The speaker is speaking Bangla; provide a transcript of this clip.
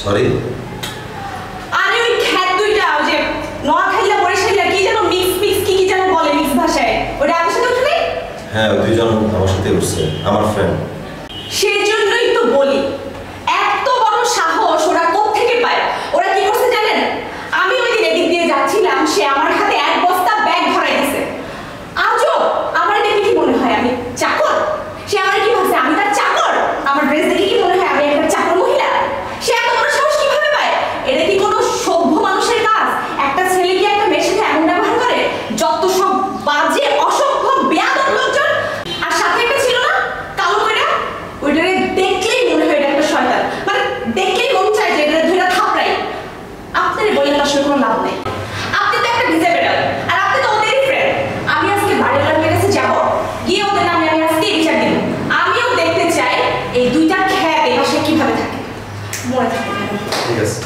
সরি। আরে ওই খ্যাত দুইটা ওই যে নোয়াখালীলা বরিশালীলা কি যেন মিক্স কি যেন বলে মিক্স ভাষায়, ওটা আপনার সাথে উঠে? হ্যাঁ, ওই দুইজন আমার সাথে উঠছে, আমার ফ্রেন্ড। সেজন্যই তো বলি এত বড় সাহস ওরা কোত্থেকে পায়। ওরা কি করছে জানেন? আমি ওই দিন এদিক দিয়ে যাচ্ছিলাম, সে আমার হাতে এক বস্তা ব্যাগ ধরাই দিছে। আজব, আমার দেখে কি মনে হয় আমি চাকর? সে আমার কি ভাবছে আমি তার চাকর? আমার ড্রেস দেখে কি মনে হয় আমি একটা চাকর মহিলা? সে এত বড় সাহস কিভাবে পায়? এটা কি কোনো সভ্য মানুষের কাজ? একটা ছেলে কি একটা মেয়ের সাথে এমন ব্যবহার করে? যত সব বাজে অসভ্য বেয়াদব লোকজন। আর সাথে একটা ছিল না কালো কইরা, ওইটারে দেখলেই মনে হয় এটা একটা শয়তান, মানে দেখলেই মন চায় যে এটা ধরে থাপড়াই। আপনারে বলে তো আসলে কোনো লাভ নেই। আপনি তো একটা ভিজে বেড়াল, আর আপনি তো ওদেরই ফ্রেন্ড। আমি আজকে বাড়িওয়ালার কাছে যাবো, গিয়ে ওদের নামে আমি আজকে বিচার দিব। আমিও দেখতে চাই এই দুইটা খ্যাত এই বাসায় কিভাবে থাকে। মনে থাকে। ঠিক আছে।